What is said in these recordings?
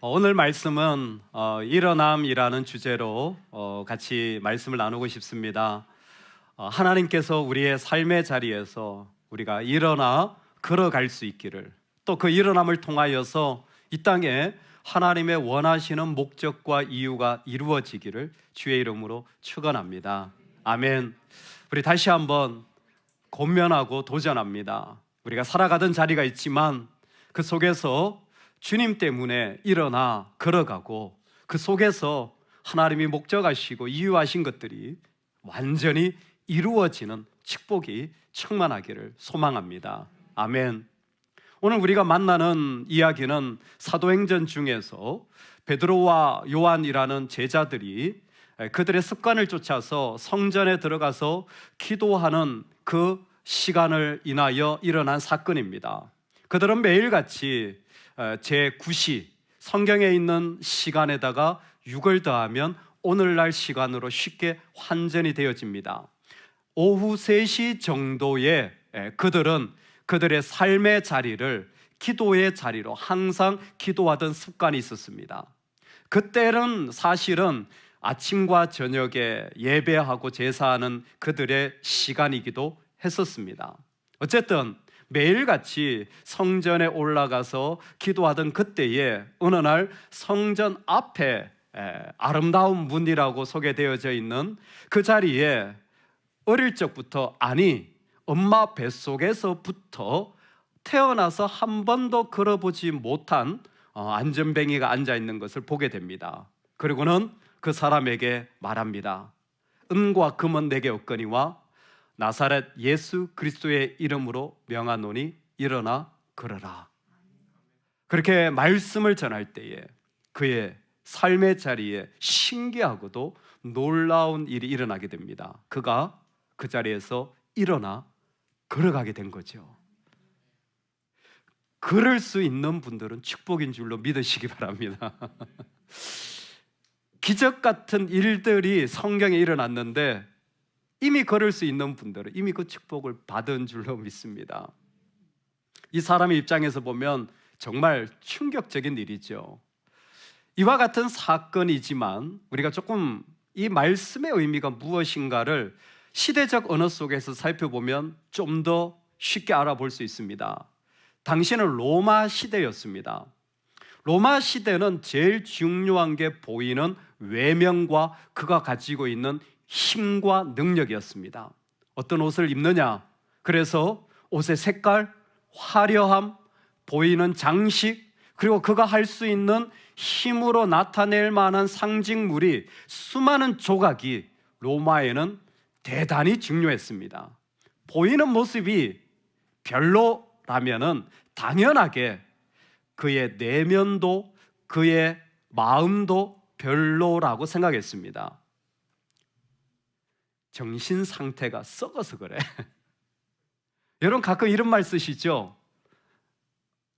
오늘 말씀은 일어남이라는 주제로 같이 말씀을 나누고 싶습니다. 하나님께서 우리의 삶의 자리에서 우리가 일어나 걸어갈 수 있기를, 또 그 일어남을 통하여서 이 땅에 하나님의 원하시는 목적과 이유가 이루어지기를 주의 이름으로 축원합니다. 아멘. 우리 다시 한번 권면하고 도전합니다. 우리가 살아가던 자리가 있지만 그 속에서 주님 때문에 일어나 걸어가고, 그 속에서 하나님이 목적하시고 이유하신 것들이 완전히 이루어지는 축복이 충만하기를 소망합니다. 아멘. 오늘 우리가 만나는 이야기는 사도행전 중에서 베드로와 요한이라는 제자들이 그들의 습관을 쫓아서 성전에 들어가서 기도하는 그 시간을 인하여 일어난 사건입니다. 그들은 매일같이 제9시 성경에 있는 시간에다가 6을 더하면 오늘날 시간으로 쉽게 환전이 되어집니다. 오후 3시 정도에 그들은 그들의 삶의 자리를 기도의 자리로 항상 기도하던 습관이 있었습니다. 그때는 사실은 아침과 저녁에 예배하고 제사하는 그들의 시간이기도 했었습니다. 어쨌든 매일같이 성전에 올라가서 기도하던 그때에 어느 날 성전 앞에 아름다운 문이라고 소개되어져 있는 그 자리에 어릴 적부터, 아니 엄마 뱃속에서부터 태어나서 한 번도 걸어보지 못한 안전뱅이가 앉아있는 것을 보게 됩니다. 그리고는 그 사람에게 말합니다. 은과 금은 내게 없거니와 나사렛 예수 그리스도의 이름으로 명하노니 일어나 걸어라. 그렇게 말씀을 전할 때에 그의 삶의 자리에 신기하고도 놀라운 일이 일어나게 됩니다. 그가 그 자리에서 일어나 걸어가게 된 거죠. 걸을 수 있는 분들은 축복인 줄로 믿으시기 바랍니다. 기적 같은 일들이 성경에 일어났는데 이미 걸을 수 있는 분들은 이미 그 축복을 받은 줄로 믿습니다. 이 사람의 입장에서 보면 정말 충격적인 일이죠. 이와 같은 사건이지만 우리가 조금 이 말씀의 의미가 무엇인가를 시대적 언어 속에서 살펴보면 좀 더 쉽게 알아볼 수 있습니다. 당시는 로마 시대였습니다. 로마 시대는 제일 중요한 게 보이는 외명과 그가 가지고 있는 힘과 능력이었습니다. 어떤 옷을 입느냐, 그래서 옷의 색깔, 화려함, 보이는 장식, 그리고 그가 할 수 있는 힘으로 나타낼 만한 상징물이 수많은 조각이 로마에는 대단히 중요했습니다. 보이는 모습이 별로라면은 당연하게 그의 내면도 그의 마음도 별로라고 생각했습니다. 정신 상태가 썩어서 그래. 여러분 가끔 이런 말 쓰시죠?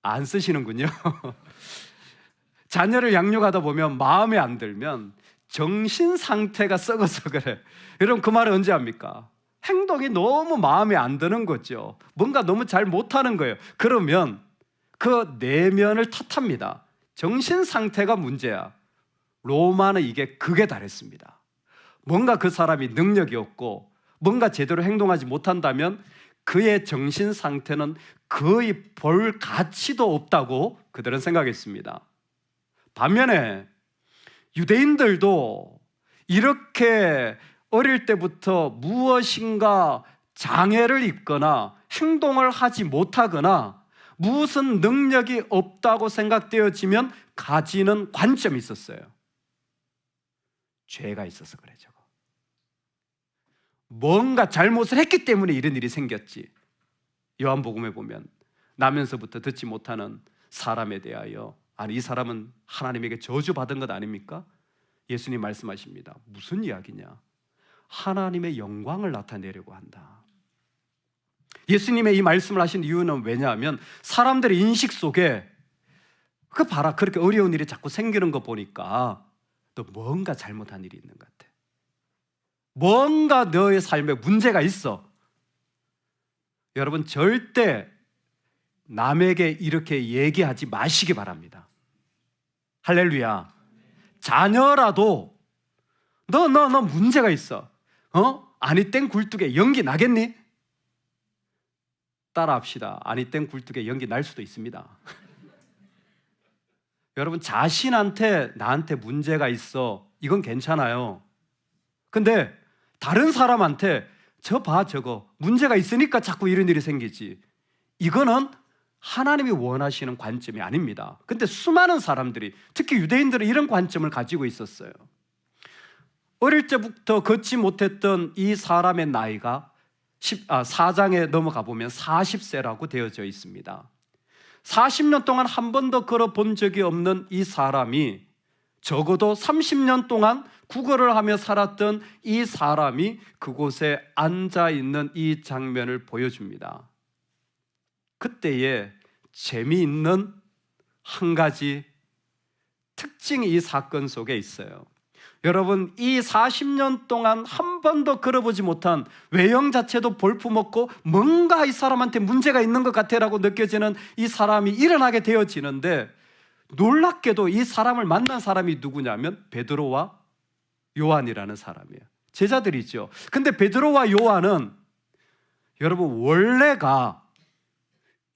안 쓰시는군요. 자녀를 양육하다 보면 마음에 안 들면 정신 상태가 썩어서 그래. 여러분 그 말을 언제 합니까? 행동이 너무 마음에 안 드는 거죠. 뭔가 너무 잘 못하는 거예요. 그러면 그 내면을 탓합니다. 정신 상태가 문제야. 로마는 이게 극에 달했습니다. 뭔가 그 사람이 능력이 없고 뭔가 제대로 행동하지 못한다면 그의 정신 상태는 거의 볼 가치도 없다고 그들은 생각했습니다. 반면에 유대인들도 이렇게 어릴 때부터 무엇인가 장애를 입거나 행동을 하지 못하거나 무슨 능력이 없다고 생각되어지면 가지는 관점이 있었어요. 죄가 있어서 그래. 저거 뭔가 잘못을 했기 때문에 이런 일이 생겼지. 요한복음에 보면 나면서부터 듣지 못하는 사람에 대하여, 아니 이 사람은 하나님에게 저주받은 것 아닙니까? 예수님 말씀하십니다. 무슨 이야기냐? 하나님의 영광을 나타내려고 한다. 예수님의 이 말씀을 하신 이유는 왜냐하면 사람들의 인식 속에 그 봐라, 그렇게 어려운 일이 자꾸 생기는 거 보니까 너 뭔가 잘못한 일이 있는 것 같아. 뭔가 너의 삶에 문제가 있어. 여러분 절대 남에게 이렇게 얘기하지 마시기 바랍니다. 할렐루야. 자녀라도 너 문제가 있어. 아니 땡 굴뚝에 연기 나겠니? 따라합시다. 아니 땡 굴뚝에 연기 날 수도 있습니다. 여러분, 자신한테 나한테 문제가 있어, 이건 괜찮아요. 근데 다른 사람한테 저 봐, 저거 문제가 있으니까 자꾸 이런 일이 생기지, 이거는 하나님이 원하시는 관점이 아닙니다. 근데 수많은 사람들이, 특히 유대인들은 이런 관점을 가지고 있었어요. 어릴 때부터 걷지 못했던 이 사람의 나이가 4장에 넘어가 보면 40세라고 되어져 있습니다. 40년 동안 한 번도 걸어본 적이 없는 이 사람이, 적어도 30년 동안 구걸을 하며 살았던 이 사람이 그곳에 앉아있는 이 장면을 보여줍니다. 그때에 재미있는 한 가지 특징이 이 사건 속에 있어요. 여러분, 이 40년 동안 한 번도 걸어보지 못한, 외형 자체도 볼품없고 뭔가 이 사람한테 문제가 있는 것 같아라고 느껴지는 이 사람이 일어나게 되어지는데, 놀랍게도 이 사람을 만난 사람이 누구냐면 베드로와 요한이라는 사람이에요. 제자들이죠. 근데 베드로와 요한은 여러분 원래가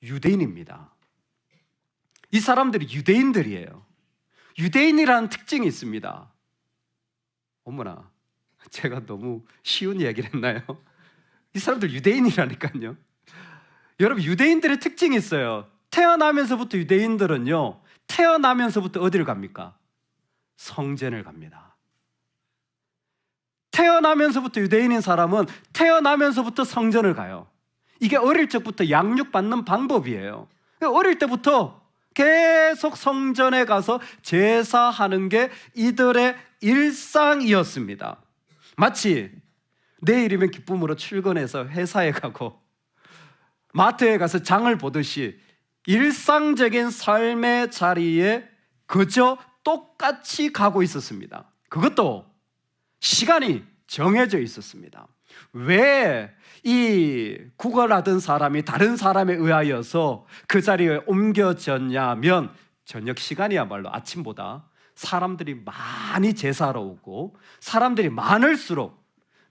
유대인입니다. 이 사람들이 유대인들이에요. 유대인이라는 특징이 있습니다. 어머나, 제가 너무 쉬운 이야기를 했나요? 이 사람들 유대인이라니까요. 여러분, 유대인들의 특징이 있어요. 태어나면서부터 유대인들은요, 태어나면서부터 어디를 갑니까? 성전을 갑니다. 태어나면서부터 유대인인 사람은 태어나면서부터 성전을 가요. 이게 어릴 적부터 양육받는 방법이에요. 어릴 때부터 계속 성전에 가서 제사하는 게 이들의 일상이었습니다. 마치 내일이면 기쁨으로 출근해서 회사에 가고 마트에 가서 장을 보듯이 일상적인 삶의 자리에 그저 똑같이 가고 있었습니다. 그것도 시간이 정해져 있었습니다. 왜 이 구걸하던 사람이 다른 사람에 의하여서 그 자리에 옮겨졌냐면, 저녁 시간이야말로 아침보다 사람들이 많이 제사하러 오고 사람들이 많을수록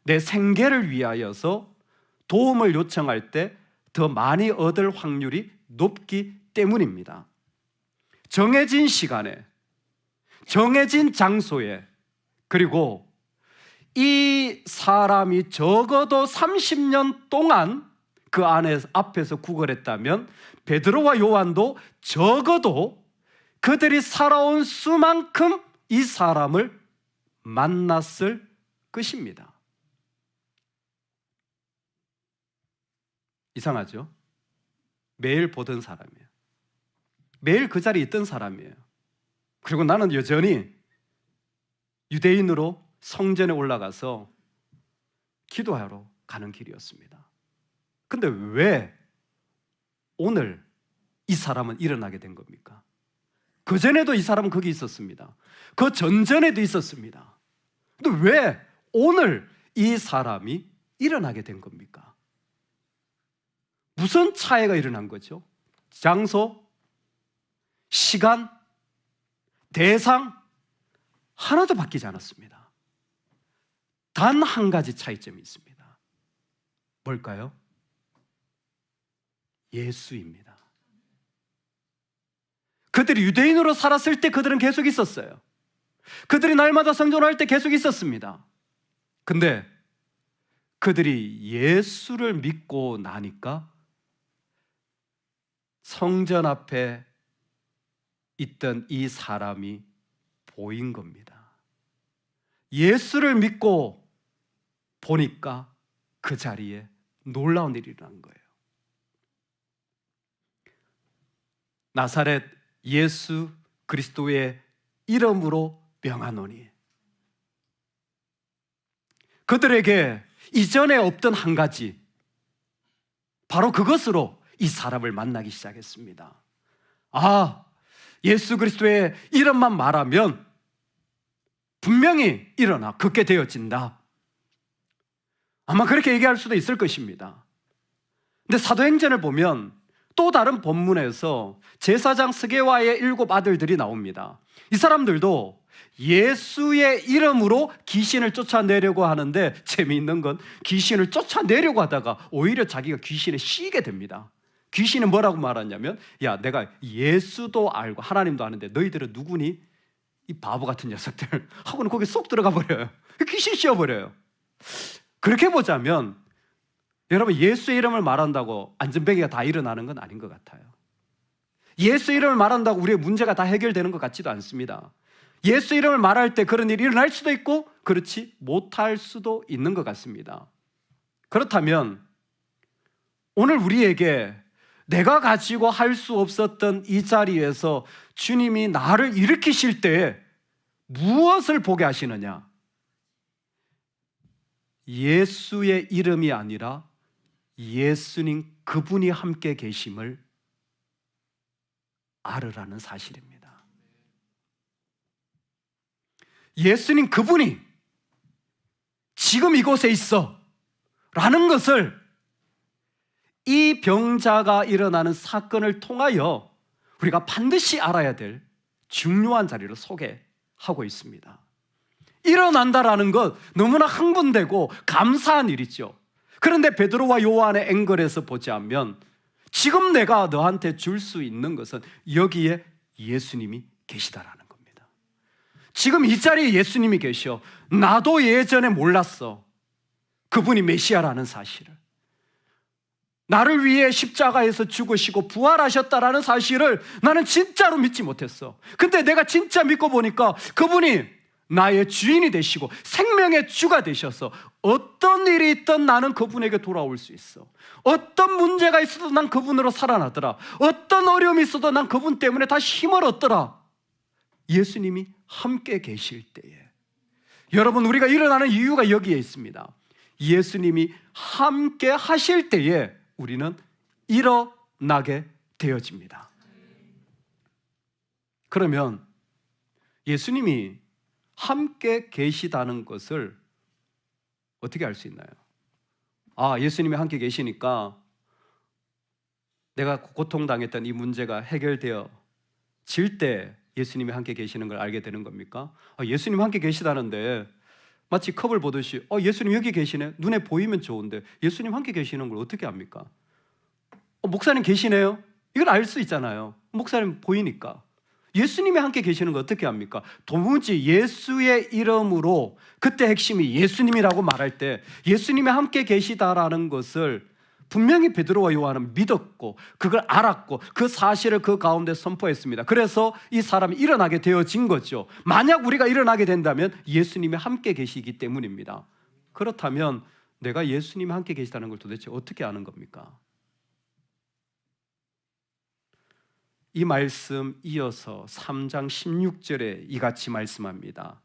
내 생계를 위하여서 도움을 요청할 때 더 많이 얻을 확률이 높기 때문입니다. 정해진 시간에, 정해진 장소에, 그리고 이 사람이 적어도 30년 동안 그 앞에서 구걸했다면 베드로와 요한도 적어도 그들이 살아온 수만큼 이 사람을 만났을 것입니다. 이상하죠? 매일 보던 사람이에요. 매일 그 자리에 있던 사람이에요. 그리고 나는 여전히 유대인으로 성전에 올라가서 기도하러 가는 길이었습니다. 근데 왜 오늘 이 사람은 일어나게 된 겁니까? 그전에도 이 사람은 거기 있었습니다. 그 전전에도 있었습니다. 근데 왜 오늘 이 사람이 일어나게 된 겁니까? 무슨 차이가 일어난 거죠? 장소, 시간, 대상 하나도 바뀌지 않았습니다. 단 한 가지 차이점이 있습니다. 뭘까요? 예수입니다. 그들이 유대인으로 살았을 때 그들은 계속 있었어요. 그들이 날마다 성전할 때 계속 있었습니다. 근데 그들이 예수를 믿고 나니까 성전 앞에 있던 이 사람이 보인 겁니다. 예수를 믿고 보니까 그 자리에 놀라운 일이 일어난 거예요. 나사렛 예수 그리스도의 이름으로 명하노니. 그들에게 이전에 없던 한 가지, 바로 그것으로 이 사람을 만나기 시작했습니다. 아, 예수 그리스도의 이름만 말하면 분명히 일어나 걷게 되어진다. 아마 그렇게 얘기할 수도 있을 것입니다. 근데 사도행전을 보면 또 다른 본문에서 제사장 스게와의 7 아들들이 나옵니다. 이 사람들도 예수의 이름으로 귀신을 쫓아내려고 하는데, 재미있는 건 귀신을 쫓아내려고 하다가 오히려 자기가 귀신에 씌이게 됩니다. 귀신이 뭐라고 말하냐면, 야, 내가 예수도 알고 하나님도 아는데 너희들은 누구니? 이 바보 같은 녀석들 하고는 거기 쏙 들어가 버려요. 귀신 씌워버려요. 그렇게 보자면 여러분, 예수의 이름을 말한다고 안전뱅이가 다 일어나는 건 아닌 것 같아요. 예수 이름을 말한다고 우리의 문제가 다 해결되는 것 같지도 않습니다. 예수 이름을 말할 때 그런 일이 일어날 수도 있고 그렇지 못할 수도 있는 것 같습니다. 그렇다면 오늘 우리에게 내가 가지고 할 수 없었던 이 자리에서 주님이 나를 일으키실 때 무엇을 보게 하시느냐? 예수의 이름이 아니라 예수님 그분이 함께 계심을 알으라는 사실입니다. 예수님 그분이 지금 이곳에 있어 라는 것을 이 병자가 일어나는 사건을 통하여 우리가 반드시 알아야 될 중요한 자리를 소개하고 있습니다. 일어난다라는 것 너무나 흥분되고 감사한 일이죠. 그런데 베드로와 요한의 앵글에서 보자면 지금 내가 너한테 줄 수 있는 것은 여기에 예수님이 계시다라는 겁니다. 지금 이 자리에 예수님이 계셔. 나도 예전에 몰랐어. 그분이 메시아라는 사실을. 나를 위해 십자가에서 죽으시고 부활하셨다라는 사실을 나는 진짜로 믿지 못했어. 근데 내가 진짜 믿고 보니까 그분이 나의 주인이 되시고 생명의 주가 되셔서 어떤 일이 있든 나는 그분에게 돌아올 수 있어. 어떤 문제가 있어도 난 그분으로 살아나더라. 어떤 어려움이 있어도 난 그분 때문에 다시 힘을 얻더라. 예수님이 함께 계실 때에, 여러분, 우리가 일어나는 이유가 여기에 있습니다. 예수님이 함께 하실 때에 우리는 일어나게 되어집니다. 그러면 예수님이 함께 계시다는 것을 어떻게 알 수 있나요? 아, 예수님이 함께 계시니까 내가 고통당했던 이 문제가 해결되어 질 때 예수님이 함께 계시는 걸 알게 되는 겁니까? 아, 예수님 함께 계시다는데 마치 컵을 보듯이 예수님 여기 계시네. 눈에 보이면 좋은데 예수님 함께 계시는 걸 어떻게 압니까? 목사님 계시네요. 이걸 알 수 있잖아요. 목사님 보이니까. 예수님이 함께 계시는 거 어떻게 합니까? 도무지 예수의 이름으로, 그때 핵심이 예수님이라고 말할 때 예수님이 함께 계시다라는 것을 분명히 베드로와 요한은 믿었고 그걸 알았고 그 사실을 그 가운데 선포했습니다. 그래서 이 사람이 일어나게 되어진 거죠. 만약 우리가 일어나게 된다면 예수님이 함께 계시기 때문입니다. 그렇다면 내가 예수님이 함께 계시다는 걸 도대체 어떻게 아는 겁니까? 이 말씀 이어서 3장 16절에 이같이 말씀합니다.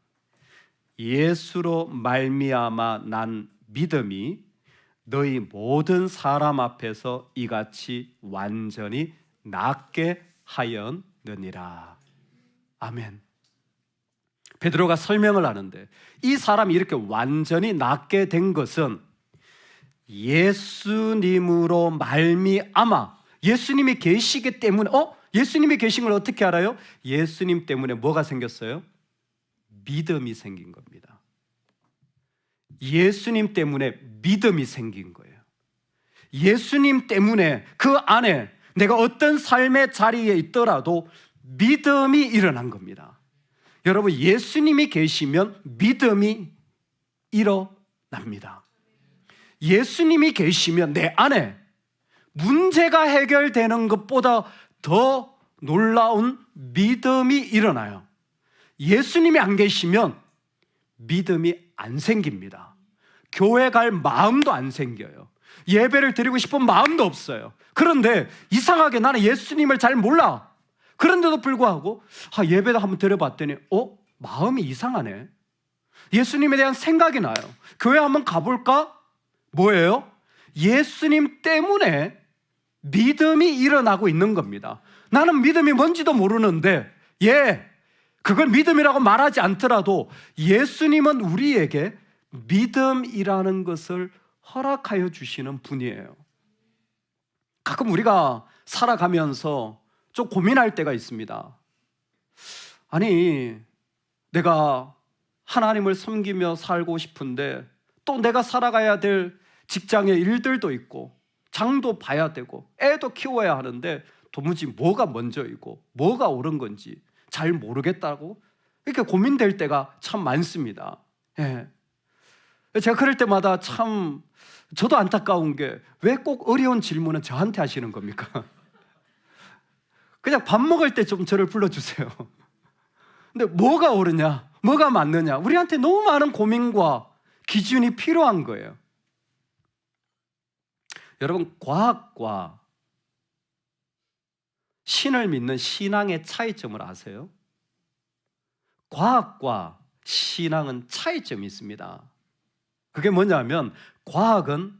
예수로 말미암아 난 믿음이 너희 모든 사람 앞에서 이같이 완전히 낫게 하였느니라. 아멘. 베드로가 설명을 하는데 이 사람이 이렇게 완전히 낫게 된 것은 예수님으로 말미암아, 예수님이 계시기 때문에. 예수님이 계신 걸 어떻게 알아요? 예수님 때문에 뭐가 생겼어요? 믿음이 생긴 겁니다. 예수님 때문에 믿음이 생긴 거예요. 예수님 때문에 그 안에 내가 어떤 삶의 자리에 있더라도 믿음이 일어난 겁니다. 여러분, 예수님이 계시면 믿음이 일어납니다. 예수님이 계시면 내 안에 문제가 해결되는 것보다 더 놀라운 믿음이 일어나요. 예수님이 안 계시면 믿음이 안 생깁니다. 교회 갈 마음도 안 생겨요. 예배를 드리고 싶은 마음도 없어요. 그런데 이상하게 나는 예수님을 잘 몰라. 그런데도 불구하고 예배도 한번 드려봤더니 마음이 이상하네. 예수님에 대한 생각이 나요. 교회 한번 가볼까? 뭐예요? 예수님 때문에 믿음이 일어나고 있는 겁니다. 나는 믿음이 뭔지도 모르는데 그걸 믿음이라고 말하지 않더라도 예수님은 우리에게 믿음이라는 것을 허락하여 주시는 분이에요. 가끔 우리가 살아가면서 좀 고민할 때가 있습니다. 아니, 내가 하나님을 섬기며 살고 싶은데 또 내가 살아가야 될 직장의 일들도 있고 장도 봐야 되고 애도 키워야 하는데 도무지 뭐가 먼저이고 뭐가 옳은 건지 잘 모르겠다고 이렇게 고민될 때가 참 많습니다. 예. 제가 그럴 때마다 참 저도 안타까운 게 왜 꼭 어려운 질문은 저한테 하시는 겁니까? 그냥 밥 먹을 때 좀 저를 불러주세요. 근데 뭐가 옳으냐, 뭐가 맞느냐, 우리한테 너무 많은 고민과 기준이 필요한 거예요. 여러분, 과학과 신을 믿는 신앙의 차이점을 아세요? 과학과 신앙은 차이점이 있습니다. 그게 뭐냐면 과학은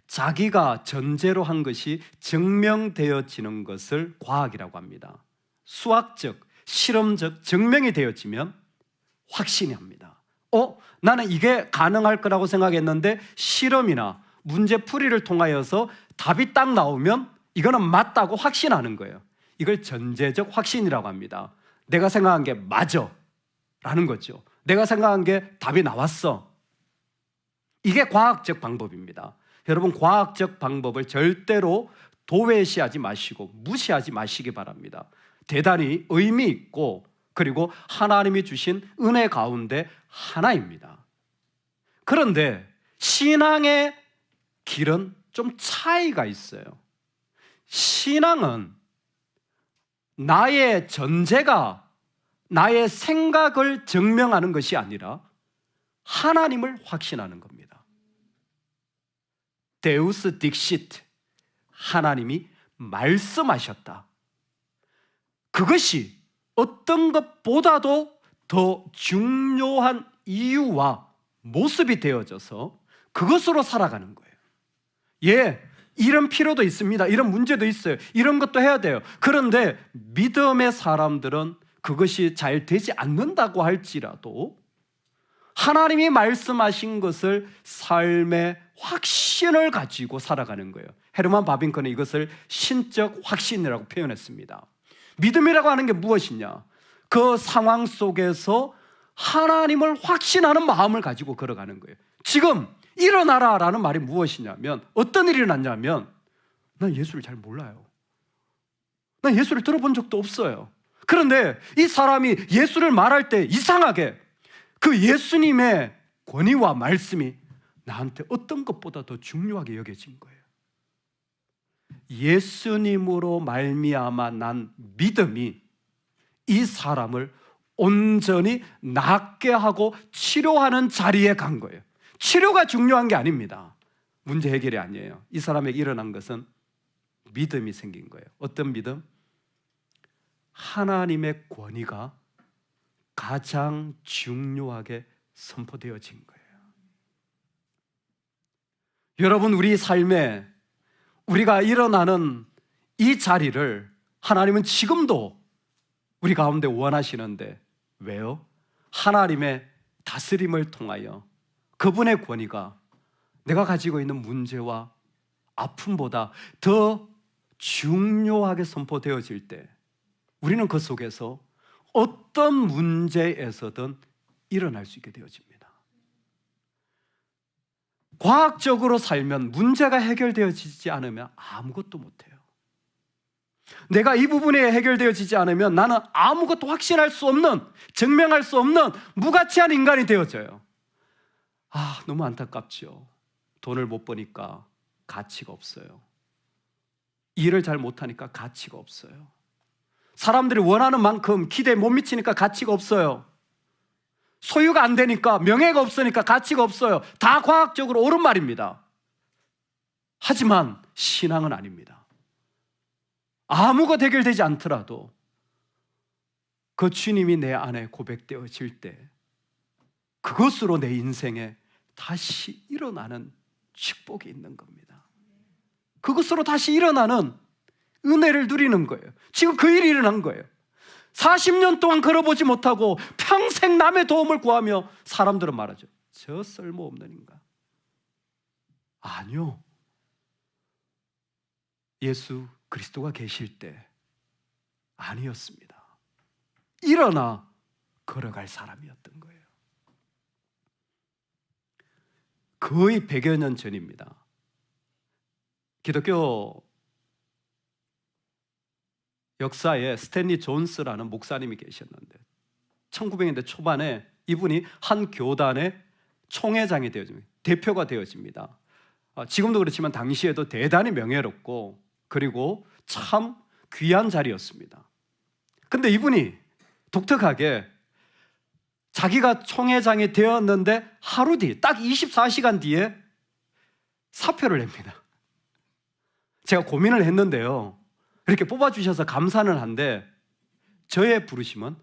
자기가 전제로 한 것이 증명되어지는 것을 과학이라고 합니다. 수학적, 실험적 증명이 되어지면 확신이 합니다. 나는 이게 가능할 거라고 생각했는데 실험이나 문제풀이를 통하여서 답이 딱 나오면 이거는 맞다고 확신하는 거예요. 이걸 전제적 확신이라고 합니다. 내가 생각한 게 맞아 라는 거죠. 내가 생각한 게 답이 나왔어. 이게 과학적 방법입니다. 여러분, 과학적 방법을 절대로 도외시하지 마시고 무시하지 마시기 바랍니다. 대단히 의미 있고 그리고 하나님이 주신 은혜 가운데 하나입니다. 그런데 신앙의 길은 좀 차이가 있어요. 신앙은 나의 전제가 나의 생각을 증명하는 것이 아니라 하나님을 확신하는 겁니다. 데우스 딕시트, 하나님이 말씀하셨다. 그것이 어떤 것보다도 더 중요한 이유와 모습이 되어져서 그것으로 살아가는 거예요. 예, 이런 필요도 있습니다. 이런 문제도 있어요. 이런 것도 해야 돼요. 그런데 믿음의 사람들은 그것이 잘 되지 않는다고 할지라도 하나님이 말씀하신 것을 삶의 확신을 가지고 살아가는 거예요. 헤르만 바빙크는 이것을 신적 확신이라고 표현했습니다. 믿음이라고 하는 게 무엇이냐? 그 상황 속에서 하나님을 확신하는 마음을 가지고 걸어가는 거예요. 지금 일어나라 라는 말이 무엇이냐면, 어떤 일이 일어났냐면, 난 예수를 잘 몰라요. 난 예수를 들어본 적도 없어요. 그런데 이 사람이 예수를 말할 때 이상하게 그 예수님의 권위와 말씀이 나한테 어떤 것보다 더 중요하게 여겨진 거예요. 예수님으로 말미암아 난 믿음이 이 사람을 온전히 낫게 하고 치료하는 자리에 간 거예요. 치료가 중요한 게 아닙니다. 문제 해결이 아니에요. 이 사람에게 일어난 것은 믿음이 생긴 거예요. 어떤 믿음? 하나님의 권위가 가장 중요하게 선포되어진 거예요. 여러분, 우리 삶에 우리가 일어나는 이 자리를 하나님은 지금도 우리 가운데 원하시는데, 왜요? 하나님의 다스림을 통하여 그분의 권위가 내가 가지고 있는 문제와 아픔보다 더 중요하게 선포되어질 때 우리는 그 속에서 어떤 문제에서든 일어날 수 있게 되어집니다. 과학적으로 살면 문제가 해결되어지지 않으면 아무것도 못해요. 내가 이 부분이 해결되어지지 않으면 나는 아무것도 확신할 수 없는, 증명할 수 없는 무가치한 인간이 되어져요. 너무 안타깝죠. 돈을 못 버니까 가치가 없어요. 일을 잘 못하니까 가치가 없어요. 사람들이 원하는 만큼 기대에 못 미치니까 가치가 없어요. 소유가 안 되니까, 명예가 없으니까 가치가 없어요. 다 과학적으로 옳은 말입니다. 하지만 신앙은 아닙니다. 아무것도 해결되지 않더라도 그 주님이 내 안에 고백되어질 때 그것으로 내 인생에 다시 일어나는 축복이 있는 겁니다. 그것으로 다시 일어나는 은혜를 누리는 거예요. 지금 그 일이 일어난 거예요. 40년 동안 걸어보지 못하고 평생 남의 도움을 구하며 사람들은 말하죠. 저 쓸모없는 인간. 아니요. 예수 그리스도가 계실 때 아니었습니다. 일어나 걸어갈 사람이었던 거예요. 거의 100여 년 전입니다. 기독교 역사에 스탠리 존스라는 목사님이 계셨는데 1900년대 초반에 이분이 한 교단의 총회장이 되어집니다. 대표가 되어집니다. 지금도 그렇지만 당시에도 대단히 명예롭고 그리고 참 귀한 자리였습니다. 근데 이분이 독특하게 자기가 총회장이 되었는데 하루 뒤, 딱 24시간 뒤에 사표를 냅니다. 제가 고민을 했는데요. 이렇게 뽑아주셔서 감사는 한데 저의 부르심은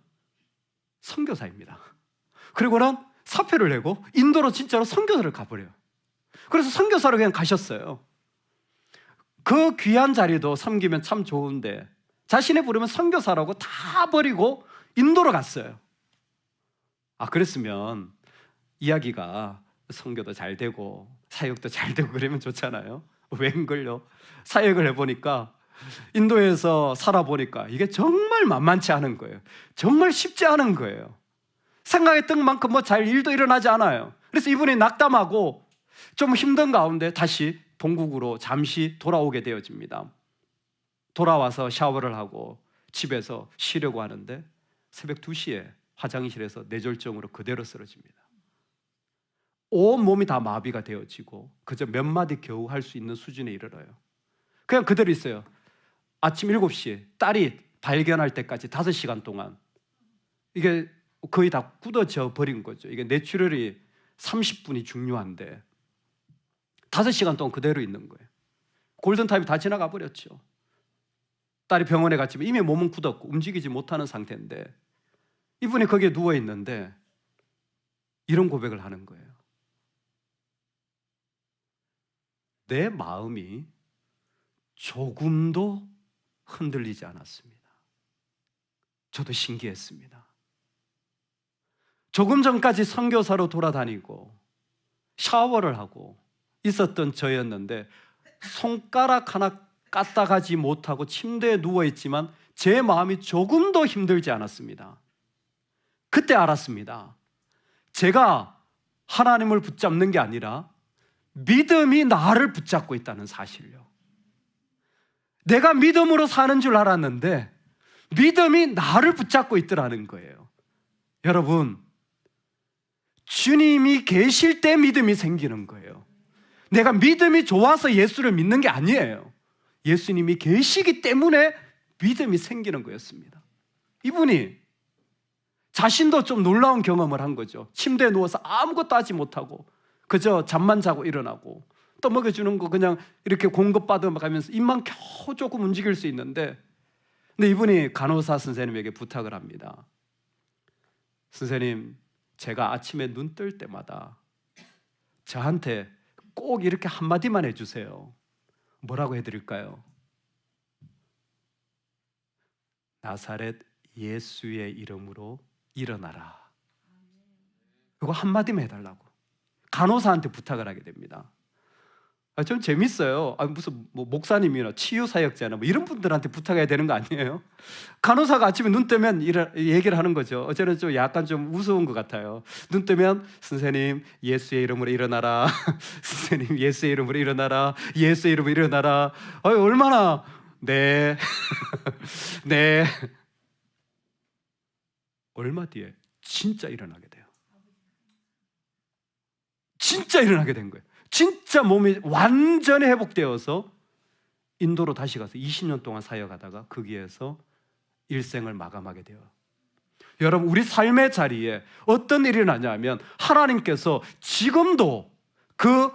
선교사입니다. 그리고는 사표를 내고 인도로 진짜로 선교사를 가버려요. 그래서 선교사로 그냥 가셨어요. 그 귀한 자리도 섬기면 참 좋은데 자신의 부르면 선교사라고 다 버리고 인도로 갔어요. 그랬으면 이야기가 선교도 잘 되고 사역도 잘 되고 그러면 좋잖아요. 웬걸요? 사역을 해보니까 인도에서 살아보니까 이게 정말 만만치 않은 거예요. 정말 쉽지 않은 거예요. 생각했던 만큼 잘 일도 일어나지 않아요. 그래서 이분이 낙담하고 좀 힘든 가운데 다시 본국으로 잠시 돌아오게 되어집니다. 돌아와서 샤워를 하고 집에서 쉬려고 하는데 새벽 2시에 화장실에서 뇌졸중으로 그대로 쓰러집니다. 온 몸이 다 마비가 되어지고 그저 몇 마디 겨우 할 수 있는 수준에 이르러요. 그냥 그대로 있어요. 아침 7시에 딸이 발견할 때까지 5시간 동안 이게 거의 다 굳어져 버린 거죠. 이게 뇌출혈이 30분이 중요한데 5시간 동안 그대로 있는 거예요. 골든타임이 다 지나가 버렸죠. 딸이 병원에 갔지만 이미 몸은 굳었고 움직이지 못하는 상태인데 이분이 거기에 누워 있는데 이런 고백을 하는 거예요. 내 마음이 조금도 흔들리지 않았습니다. 저도 신기했습니다. 조금 전까지 선교사로 돌아다니고 샤워를 하고 있었던 저였는데 손가락 하나 까딱하지 못하고 침대에 누워있지만 제 마음이 조금도 힘들지 않았습니다. 그때 알았습니다. 제가 하나님을 붙잡는 게 아니라 믿음이 나를 붙잡고 있다는 사실요. 내가 믿음으로 사는 줄 알았는데 믿음이 나를 붙잡고 있더라는 거예요. 여러분, 주님이 계실 때 믿음이 생기는 거예요. 내가 믿음이 좋아서 예수를 믿는 게 아니에요. 예수님이 계시기 때문에 믿음이 생기는 거였습니다. 이분이 자신도 좀 놀라운 경험을 한 거죠. 침대에 누워서 아무것도 하지 못하고 그저 잠만 자고 일어나고 또 먹여주는 거 그냥 이렇게 공급받아가면서 입만 겨우 조금 움직일 수 있는데 근데 이분이 간호사 선생님에게 부탁을 합니다. 선생님, 제가 아침에 눈 뜰 때마다 저한테 꼭 이렇게 한마디만 해주세요. 뭐라고 해드릴까요? 나사렛 예수의 이름으로 일어나라. 이거 한마디만 해달라고 간호사한테 부탁을 하게 됩니다. 좀 재밌어요. 무슨 목사님이나 치유사역자나 이런 분들한테 부탁해야 되는 거 아니에요? 간호사가 아침에 눈 뜨면 얘기를 하는 거죠. 저는 좀 약간 좀 우스운 것 같아요. 눈 뜨면 선생님 예수의 이름으로 일어나라. 선생님 예수의 이름으로 일어나라. 예수의 이름으로 일어나라. 얼마나 네. 네. 얼마 뒤에 진짜 일어나게 돼요. 진짜 일어나게 된 거예요. 진짜 몸이 완전히 회복되어서 인도로 다시 가서 20년 동안 사역하다가 거기에서 일생을 마감하게 돼요. 여러분, 우리 삶의 자리에 어떤 일이 일어나냐면 하나님께서 지금도 그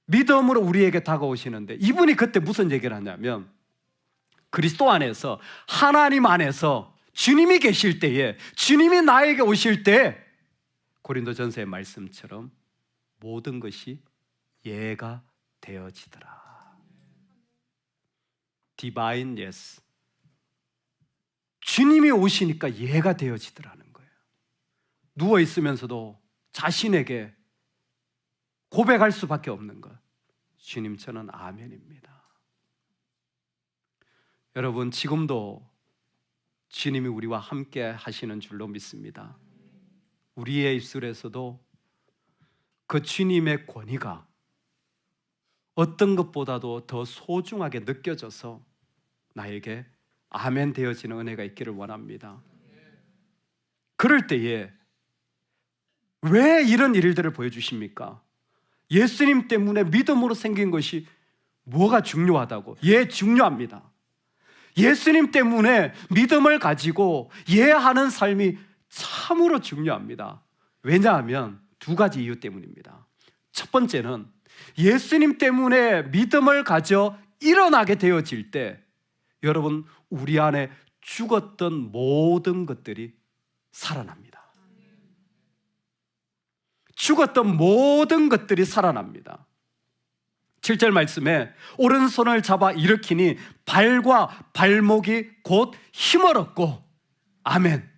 믿음으로 우리에게 다가오시는데 이분이 그때 무슨 얘기를 하냐면 그리스도 안에서 하나님 안에서 주님이 계실 때에 주님이 나에게 오실 때 고린도전서의 말씀처럼 모든 것이 예가 되어지더라. Divine yes. 주님이 오시니까 예가 되어지더라는 거예요. 누워 있으면서도 자신에게 고백할 수밖에 없는 것. 주님, 저는 아멘입니다. 여러분, 지금도 주님이 우리와 함께 하시는 줄로 믿습니다. 우리의 입술에서도 그 주님의 권위가 어떤 것보다도 더 소중하게 느껴져서 나에게 아멘 되어지는 은혜가 있기를 원합니다. 그럴 때에 왜 이런 일들을 보여주십니까? 예수님 때문에 믿음으로 생긴 것이 뭐가 중요하다고? 예, 중요합니다. 예수님 때문에 믿음을 가지고 예하는 삶이 참으로 중요합니다. 왜냐하면 두 가지 이유 때문입니다. 첫 번째는 예수님 때문에 믿음을 가져 일어나게 되어질 때 여러분, 우리 안에 죽었던 모든 것들이 살아납니다. 죽었던 모든 것들이 살아납니다. 7절 말씀에 오른손을 잡아 일으키니 발과 발목이 곧 힘을 얻고, 아멘.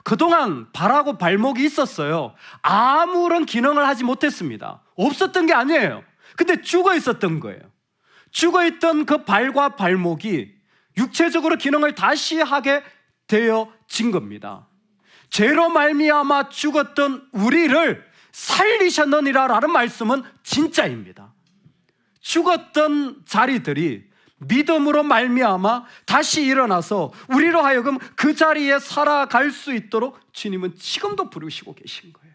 그동안 발하고 발목이 있었어요. 아무런 기능을 하지 못했습니다. 없었던 게 아니에요. 근데 죽어 있었던 거예요. 죽어 있던 그 발과 발목이 육체적으로 기능을 다시 하게 되어진 겁니다. 죄로 말미암아 죽었던 우리를 살리셨느니라라는 말씀은 진짜입니다. 죽었던 자리들이 믿음으로 말미암아 다시 일어나서 우리로 하여금 그 자리에 살아갈 수 있도록 주님은 지금도 부르시고 계신 거예요.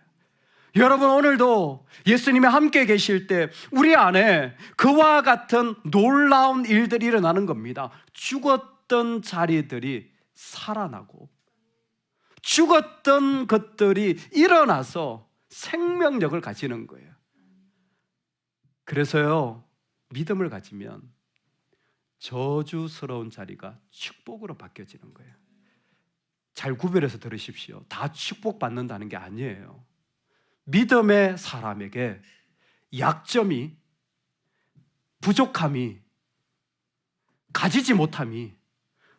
여러분, 오늘도 예수님이 함께 계실 때 우리 안에 그와 같은 놀라운 일들이 일어나는 겁니다. 죽었던 자리들이 살아나고 죽었던 것들이 일어나서 생명력을 가지는 거예요. 그래서요, 믿음을 가지면 저주스러운 자리가 축복으로 바뀌어지는 거예요. 잘 구별해서 들으십시오. 다 축복받는다는 게 아니에요. 믿음의 사람에게 약점이, 부족함이, 가지지 못함이,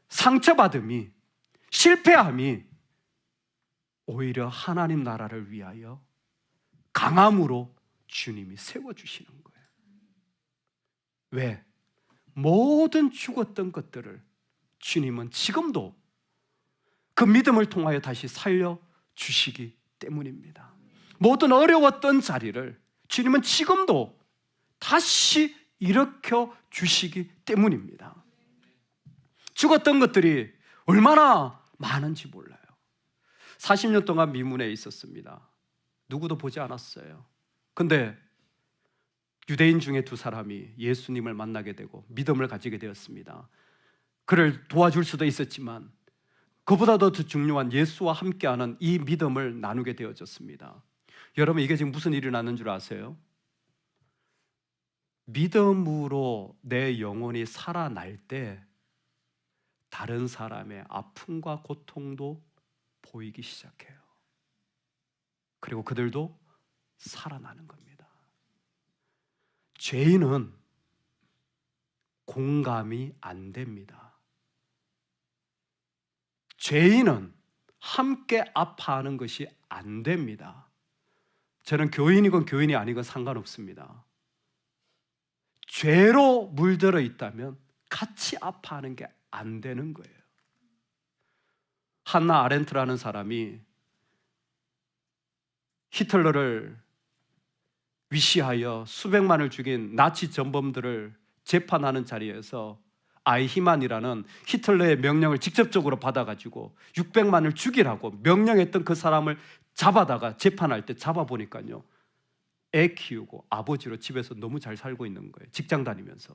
상처받음이, 실패함이 오히려 하나님 나라를 위하여 강함으로 주님이 세워주시는 거예요. 왜? 모든 죽었던 것들을 주님은 지금도 그 믿음을 통하여 다시 살려주시기 때문입니다. 모든 어려웠던 자리를 주님은 지금도 다시 일으켜 주시기 때문입니다. 죽었던 것들이 얼마나 많은지 몰라요. 40년 동안 미문에 있었습니다. 누구도 보지 않았어요. 근데 유대인 중에 두 사람이 예수님을 만나게 되고 믿음을 가지게 되었습니다. 그를 도와줄 수도 있었지만 그보다도 더 중요한 예수와 함께하는 이 믿음을 나누게 되어졌습니다. 여러분, 이게 지금 무슨 일이 나는 줄 아세요? 믿음으로 내 영혼이 살아날 때 다른 사람의 아픔과 고통도 보이기 시작해요. 그리고 그들도 살아나는 겁니다. 죄인은 공감이 안 됩니다. 죄인은 함께 아파하는 것이 안 됩니다. 저는 교인이건 교인이 아니건 상관없습니다. 죄로 물들어 있다면 같이 아파하는 게 안 되는 거예요. 한나 아렌트라는 사람이 히틀러를 위시하여 수백만을 죽인 나치 전범들을 재판하는 자리에서 아이히만이라는 히틀러의 명령을 직접적으로 받아가지고 600만을 죽이라고 명령했던 그 사람을 잡아다가 재판할 때 잡아보니까요, 애 키우고 아버지로 집에서 너무 잘 살고 있는 거예요. 직장 다니면서.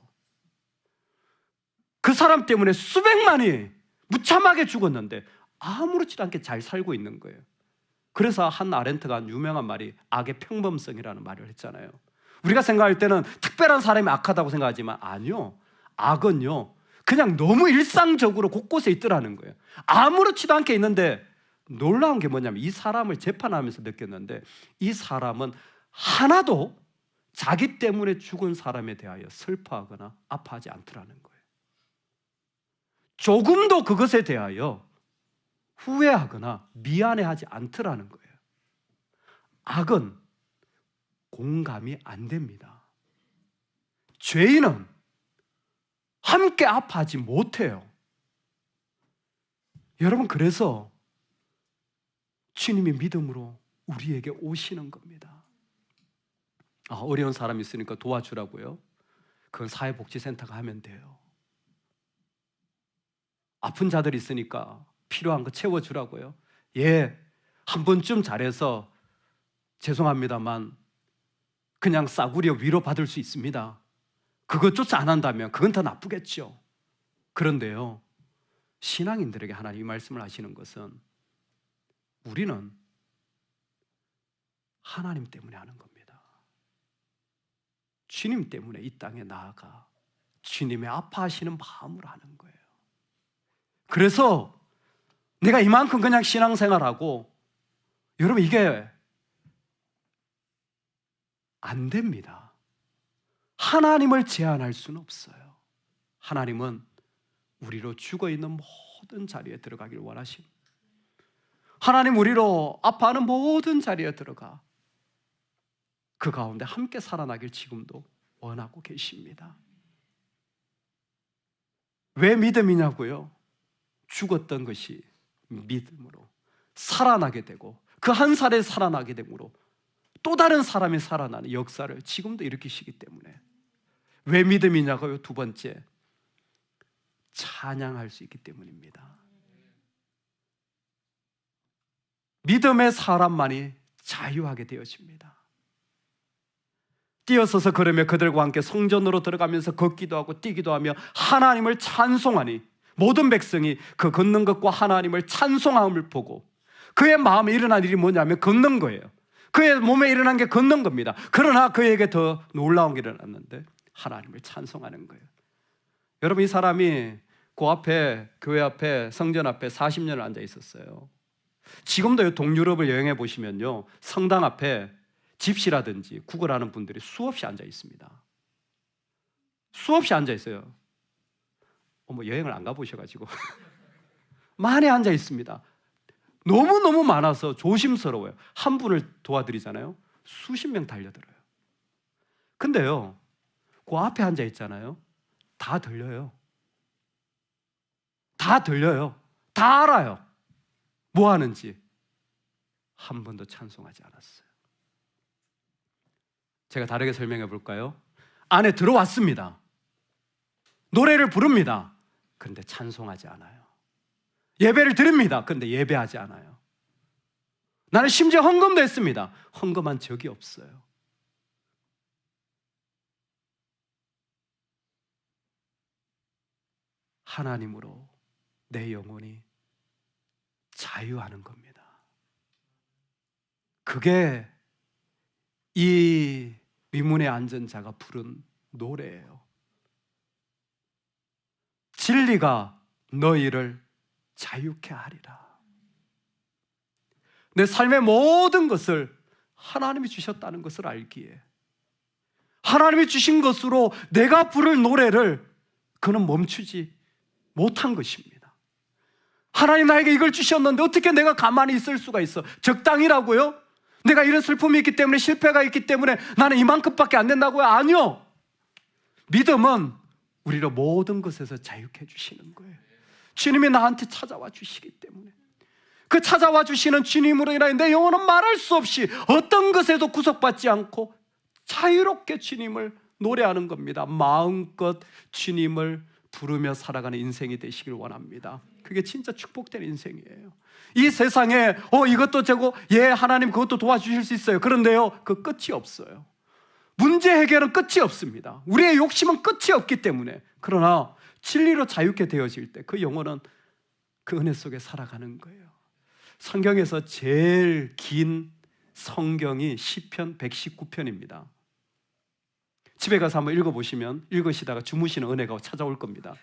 그 사람 때문에 수백만이 무참하게 죽었는데 아무렇지도 않게 잘 살고 있는 거예요. 그래서 한나 아렌트가 한 유명한 말이 악의 평범성이라는 말을 했잖아요. 우리가 생각할 때는 특별한 사람이 악하다고 생각하지만 아니요, 악은요 그냥 너무 일상적으로 곳곳에 있더라는 거예요. 아무렇지도 않게 있는데 놀라운 게 뭐냐면 이 사람을 재판하면서 느꼈는데 이 사람은 하나도 자기 때문에 죽은 사람에 대하여 슬퍼하거나 아파하지 않더라는 거예요. 조금도 그것에 대하여 후회하거나 미안해하지 않더라는 거예요. 악은 공감이 안 됩니다. 죄인은 함께 아파하지 못해요. 여러분, 그래서 주님이 믿음으로 우리에게 오시는 겁니다. 어려운 사람이 있으니까 도와주라고요? 그건 사회복지센터가 하면 돼요. 아픈 자들이 있으니까 필요한 거 채워주라고요? 예, 한 번쯤 잘해서 죄송합니다만 그냥 싸구려 위로받을 수 있습니다. 그것조차 안 한다면 그건 더 나쁘겠죠. 그런데요, 신앙인들에게 하나님이 말씀을 하시는 것은 우리는 하나님 때문에 하는 겁니다. 주님 때문에 이 땅에 나아가 주님의 아파하시는 마음으로 하는 거예요. 그래서 내가 이만큼 그냥 신앙생활하고, 여러분, 이게 안 됩니다. 하나님을 제한할 수는 없어요. 하나님은 우리로 죽어있는 모든 자리에 들어가길 원하십니다. 하나님 우리로 아파하는 모든 자리에 들어가 그 가운데 함께 살아나길 지금도 원하고 계십니다. 왜 믿음이냐고요? 죽었던 것이 믿음으로 살아나게 되고 그 한 살에 살아나게 되므로 또 다른 사람이 살아나는 역사를 지금도 일으키시기 때문에. 왜 믿음이냐고요? 두 번째, 찬양할 수 있기 때문입니다. 믿음의 사람만이 자유하게 되어집니다. 뛰어서서 걸으며 그들과 함께 성전으로 들어가면서 걷기도 하고 뛰기도 하며 하나님을 찬송하니 모든 백성이 그 걷는 것과 하나님을 찬송함을 보고 그의 마음에 일어난 일이 뭐냐면 걷는 거예요. 그의 몸에 일어난 게 걷는 겁니다. 그러나 그에게 더 놀라운 게 일어났는데 하나님을 찬송하는 거예요. 여러분, 이 사람이 그 앞에, 교회 앞에, 성전 앞에 40년을 앉아 있었어요. 지금도 동유럽을 여행해 보시면요, 성당 앞에 집시라든지 구걸하는 분들이 수없이 앉아 있습니다. 수없이 앉아 있어요. 여행을 안 가보셔가지고 많이 앉아 있습니다. 너무너무 많아서 조심스러워요. 한 분을 도와드리잖아요, 수십 명 달려들어요. 근데요, 그 앞에 앉아 있잖아요, 다 들려요. 다 들려요. 다 알아요. 뭐 하는지. 한 번도 찬송하지 않았어요. 제가 다르게 설명해 볼까요? 안에 들어왔습니다. 노래를 부릅니다. 그런데 찬송하지 않아요. 예배를 드립니다. 그런데 예배하지 않아요. 나는 심지어 헌금도 했습니다. 헌금한 적이 없어요. 하나님으로 내 영혼이 자유하는 겁니다. 그게 이 위문에 앉은 자가 부른 노래예요. 진리가 너희를 자유케 하리라. 내 삶의 모든 것을 하나님이 주셨다는 것을 알기에, 하나님이 주신 것으로 내가 부를 노래를 그는 멈추지 못한 것입니다. 하나님 나에게 이걸 주셨는데 어떻게 내가 가만히 있을 수가 있어? 적당이라고요? 내가 이런 슬픔이 있기 때문에, 실패가 있기 때문에 나는 이만큼밖에 안 된다고요? 아니요. 믿음은 우리를 모든 것에서 자유케 해주시는 거예요. 주님이 나한테 찾아와 주시기 때문에. 그 찾아와 주시는 주님으로 인하여 내 영혼은 말할 수 없이 어떤 것에도 구속받지 않고 자유롭게 주님을 노래하는 겁니다. 마음껏 주님을 부르며 살아가는 인생이 되시길 원합니다. 그게 진짜 축복된 인생이에요. 이 세상에 이것도 되고, 예, 하나님 그것도 도와주실 수 있어요. 그런데요, 그 끝이 없어요. 문제 해결은 끝이 없습니다. 우리의 욕심은 끝이 없기 때문에. 그러나 진리로 자유케 되어질 때 그 영혼은 그 은혜 속에 살아가는 거예요. 성경에서 제일 긴 성경이 시편 119편입니다. 집에 가서 한번 읽어보시면 읽으시다가 주무시는 은혜가 찾아올 겁니다.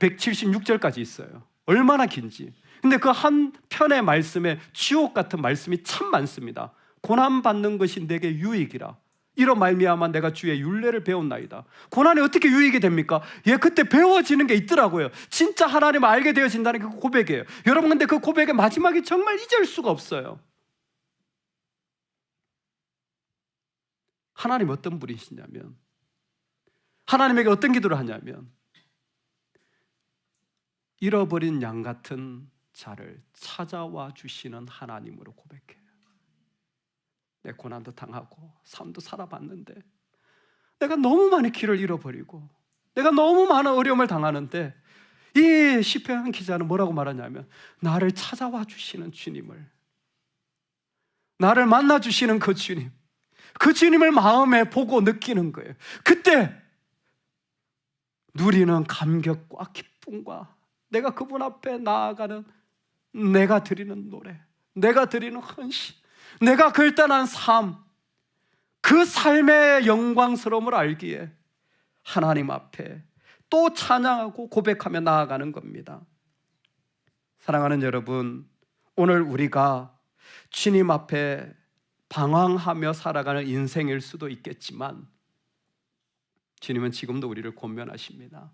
176절까지 있어요. 얼마나 긴지. 근데 그 한 편의 말씀에 주옥 같은 말씀이 참 많습니다. 고난받는 것이 내게 유익이라. 이로 말미암아 내가 주의 율례를 배웠나이다. 고난이 어떻게 유익이 됩니까? 그때 배워지는 게 있더라고요. 진짜 하나님을 알게 되어진다는 게 그 고백이에요. 여러분, 근데 그 고백의 마지막이 정말 잊을 수가 없어요. 하나님 어떤 분이시냐면, 하나님에게 어떤 기도를 하냐면, 잃어버린 양 같은 자를 찾아와 주시는 하나님으로 고백해요. 내 고난도 당하고 삶도 살아봤는데 내가 너무 많이 길을 잃어버리고 내가 너무 많은 어려움을 당하는데, 이 시편 기자는 뭐라고 말하냐면 나를 찾아와 주시는 주님을, 나를 만나 주시는 그 주님, 그 주님을 마음에 보고 느끼는 거예요. 그때 누리는 감격과 기쁨과 내가 그분 앞에 나아가는, 내가 드리는 노래, 내가 드리는 헌신, 내가 결단한 삶, 그 삶의 영광스러움을 알기에 하나님 앞에 또 찬양하고 고백하며 나아가는 겁니다. 사랑하는 여러분, 오늘 우리가 주님 앞에 방황하며 살아가는 인생일 수도 있겠지만 주님은 지금도 우리를 권면하십니다.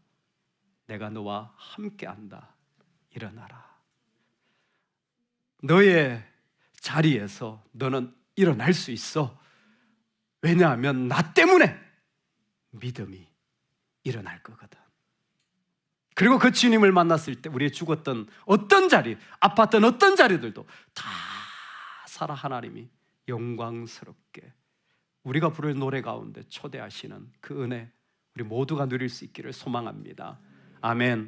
내가 너와 함께한다. 일어나라. 너의 자리에서 너는 일어날 수 있어. 왜냐하면 나 때문에 믿음이 일어날 거거든. 그리고 그 주님을 만났을 때 우리의 죽었던 어떤 자리, 아팠던 어떤 자리들도 다 살아 하나님이 영광스럽게 우리가 부를 노래 가운데 초대하시는 그 은혜, 우리 모두가 누릴 수 있기를 소망합니다. 아멘.